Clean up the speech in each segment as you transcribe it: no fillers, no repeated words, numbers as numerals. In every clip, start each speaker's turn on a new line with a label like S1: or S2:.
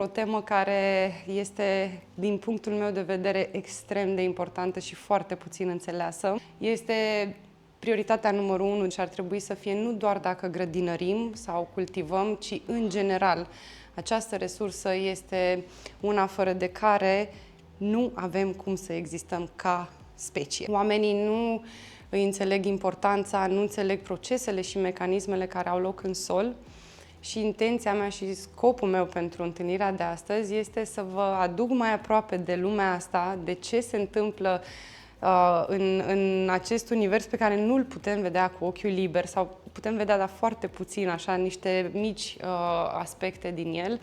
S1: O temă care este, din punctul meu de vedere, extrem de importantă și foarte puțin înțeleasă. Este prioritatea numărul 1 și ar trebui să fie nu doar dacă grădinărim sau cultivăm, ci în general. Această resursă este una fără de care nu avem cum să existăm ca specie. Oamenii nu îi înțeleg importanța, nu înțeleg procesele și mecanismele care au loc în sol. Și intenția mea și scopul meu pentru întâlnirea de astăzi este să vă aduc mai aproape de lumea asta, de ce se întâmplă în acest univers pe care nu-l putem vedea cu ochiul liber sau putem vedea, dar foarte puțin, așa, niște mici aspecte din el.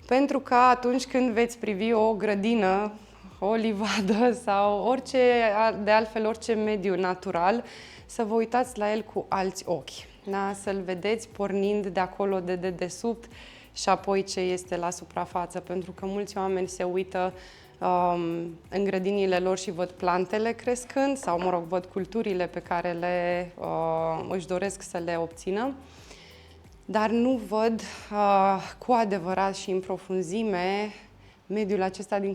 S1: Pentru că atunci când veți privi o grădină, o livadă sau orice mediu natural, să vă uitați la el cu alți ochi. Da? Să-l vedeți pornind de acolo, de dedesubt și apoi ce este la suprafață. Pentru că mulți oameni se uită în grădinile lor și văd plantele crescând sau, mă rog, văd culturile pe care își doresc să le obțină, dar nu văd cu adevărat și în profunzime mediul acesta în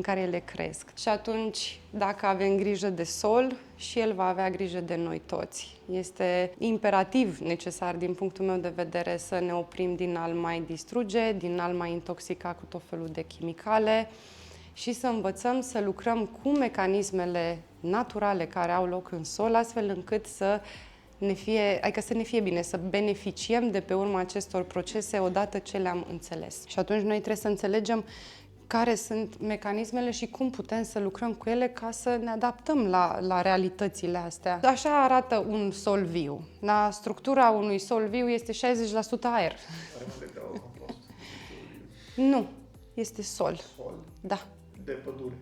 S1: care ele cresc. Și atunci, dacă avem grijă de sol, și el va avea grijă de noi toți. Este imperativ necesar, din punctul meu de vedere, să ne oprim din a-l mai distruge, din a-l mai intoxica cu tot felul de chimicale și să învățăm să lucrăm cu mecanismele naturale care au loc în sol, astfel încât să ne fie bine, să beneficiem de pe urma acestor procese odată ce le-am înțeles. Și atunci noi trebuie să înțelegem care sunt mecanismele și cum putem să lucrăm cu ele ca să ne adaptăm la realitățile astea. Așa arată un sol viu. Da? Structura unui sol viu este 60% aer. Nu, este sol.
S2: Sol?
S1: Da.
S2: De pădure?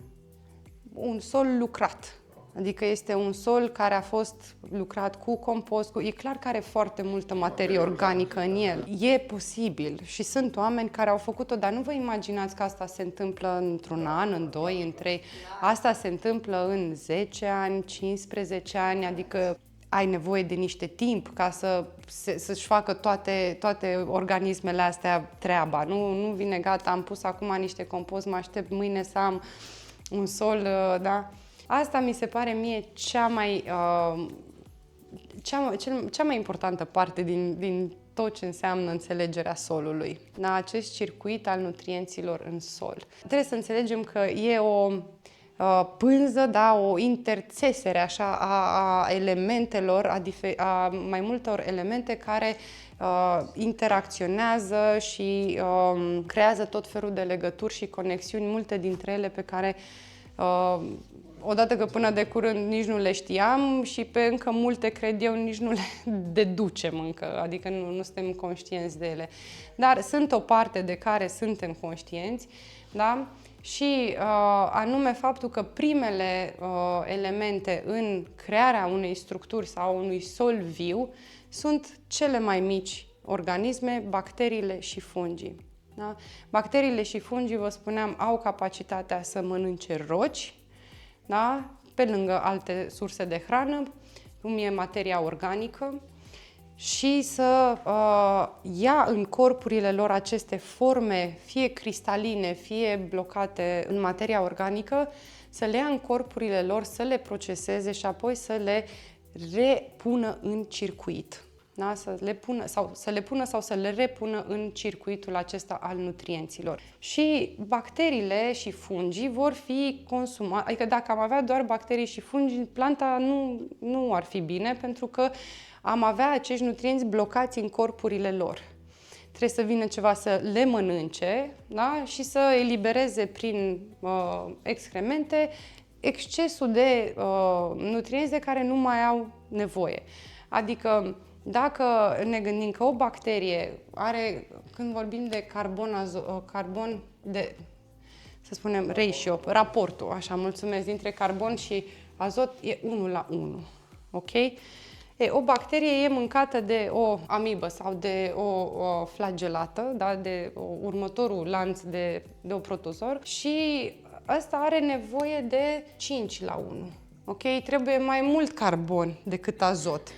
S1: Un sol lucrat. Adică este un sol care a fost lucrat cu compost, e clar că are foarte multă materie organică în el. E posibil și sunt oameni care au făcut-o, dar nu vă imaginați că asta se întâmplă într-un an, în 2, în 3. Asta se întâmplă în 10 ani, 15 ani, adică ai nevoie de niște timp ca să-și facă toate organismele astea treaba. Nu vine gata, am pus acum niște compost, mă aștept mâine să am un sol, da? Asta mi se pare mie cea mai importantă parte din tot ce înseamnă înțelegerea solului. Da? Acest circuit al nutrienților în sol. Trebuie să înțelegem că e o pânză, da? O interțesere așa, a elementelor, a mai multor elemente care interacționează și creează tot felul de legături și conexiuni, multe dintre ele pe care odată că până de curând nici nu le știam și pe încă multe, cred eu, nici nu le deducem încă, adică nu suntem conștienți de ele. Dar sunt o parte de care suntem conștienți, da? Și anume faptul că primele elemente în crearea unei structuri sau unui sol viu sunt cele mai mici organisme, bacteriile și fungii. Da? Bacteriile și fungii, vă spuneam, au capacitatea să mănânce roci, da? Pe lângă alte surse de hrană, cum e materia organică, și să ia în corpurile lor aceste forme, fie cristaline, fie blocate în materia organică, să le ia în corpurile lor, să le proceseze și apoi să le repună în circuit. Da? Să le pună sau să le repună în circuitul acesta al nutrienților. Și bacteriile și fungii vor fi consumate, adică dacă am avea doar bacterii și fungi, planta nu ar fi bine, pentru că am avea acești nutrienți blocați în corpurile lor. Trebuie să vină ceva să le mănânce, da? Și să elibereze prin excremente excesul de nutrienți de care nu mai au nevoie. Adică dacă ne gândim că o bacterie are, când vorbim de carbon să spunem ratio, raportul, așa, mulțumesc, dintre carbon și azot e 1:1, ok? O bacterie e mâncată de o amibă sau de o flagelată, da? De următorul lanț de o protozor și ăsta are nevoie de 5:1, ok? Trebuie mai mult carbon decât azot.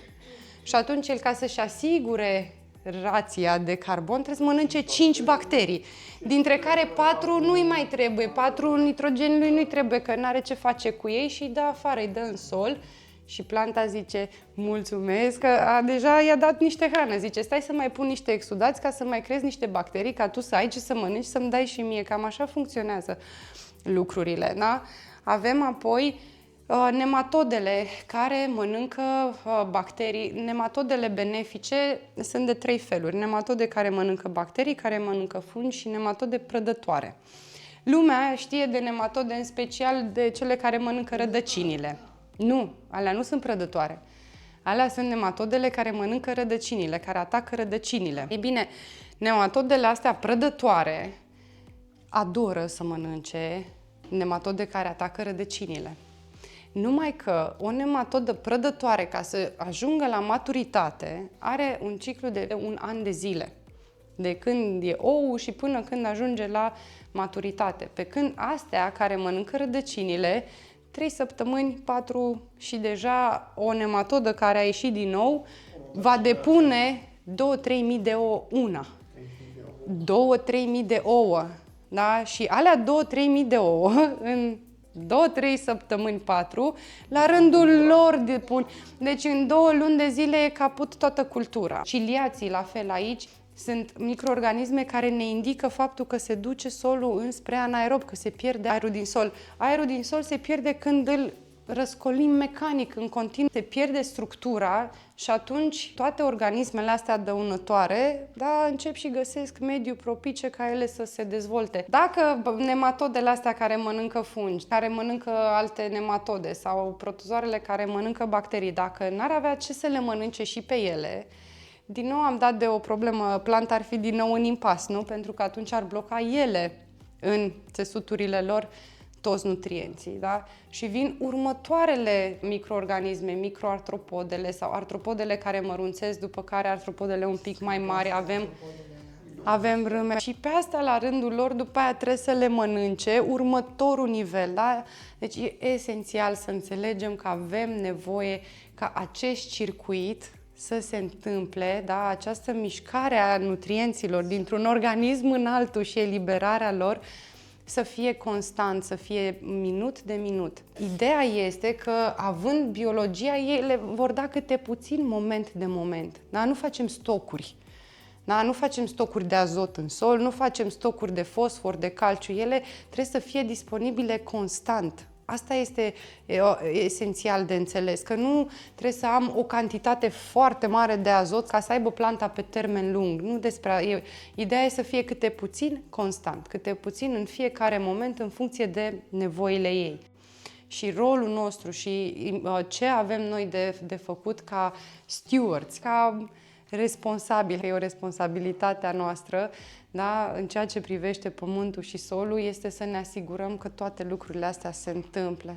S1: Și atunci el, ca să-și asigure rația de carbon, trebuie să mănânce 5 bacterii, dintre care 4 nu-i mai trebuie, 4 nitrogenului nu-i trebuie, că n-are ce face cu ei și îi dă afară, îi dă în sol. Și planta zice, mulțumesc, că deja i-a dat niște hrană. Zice, stai să mai pun niște exudați ca să mai crezi niște bacterii, ca tu să ai ce să mănânci, să-mi dai și mie. Cam așa funcționează lucrurile, da? Avem apoi nematodele care mănâncă bacterii. Nematodele benefice sunt de 3 feluri. Nematode care mănâncă bacterii, care mănâncă fungi și nematode prădătoare. Lumea știe de nematode în special de cele care mănâncă rădăcinile. Nu, alea nu sunt prădătoare. Alea sunt nematodele care mănâncă rădăcinile, care atacă rădăcinile. Ei bine, nematodele astea prădătoare adoră să mănânce nematode care atacă rădăcinile. Numai că o nematodă prădătoare, ca să ajungă la maturitate, are un ciclu de 1 an de zile. De când e ou și până când ajunge la maturitate. Pe când astea care mănâncă rădăcinile, 3 săptămâni, 4 și deja o nematodă care a ieșit din nou va depune 2-3 mii de ouă una. 2-3 mii de ouă. Da? Și alea 2-3 mii de ouă în 2-3 săptămâni, 4, la rândul lor depun. Deci în 2 luni de zile e caput toată cultura. Ciliații, la fel aici, sunt microorganisme care ne indică faptul că se duce solul înspre anaerob, că se pierde aerul din sol. Aerul din sol se pierde când îl răscolim mecanic în continuu, se pierde structura și atunci toate organismele astea dăunătoare, da, încep și găsesc mediul propice ca ele să se dezvolte. Dacă nematodele astea care mănâncă fungi, care mănâncă alte nematode sau protozoarele care mănâncă bacterii, dacă n-ar avea ce să le mănânce și pe ele, din nou am dat de o problemă, planta ar fi din nou în impas, nu? Pentru că atunci ar bloca ele în țesuturile lor toți nutrienții, da? Și vin următoarele microorganisme, microartropodele sau artropodele care mărunțesc, după care artropodele un pic mai mari, avem râme. Și pe asta, la rândul lor, după aia trebuie să le mănânce următorul nivel, da? Deci e esențial să înțelegem că avem nevoie ca acest circuit să se întâmple, da? Această mișcare a nutrienților dintr-un organism în altul și eliberarea lor să fie constant, să fie minut de minut. Ideea este că, având biologia, ele vor da câte puțin moment de moment. Da? Nu facem stocuri. Da? Nu facem stocuri de azot în sol, nu facem stocuri de fosfor, de calciu. Ele trebuie să fie disponibile constant. Asta este esențial de înțeles, că nu trebuie să am o cantitate foarte mare de azot ca să aibă planta pe termen lung. Nu despre, ideea e să fie câte puțin constant, câte puțin în fiecare moment în funcție de nevoile ei. Și rolul nostru și ce avem noi de făcut ca stewards, ca responsabili, că e o responsabilitate a noastră, da, în ceea ce privește pământul și solul, este să ne asigurăm că toate lucrurile astea se întâmplă.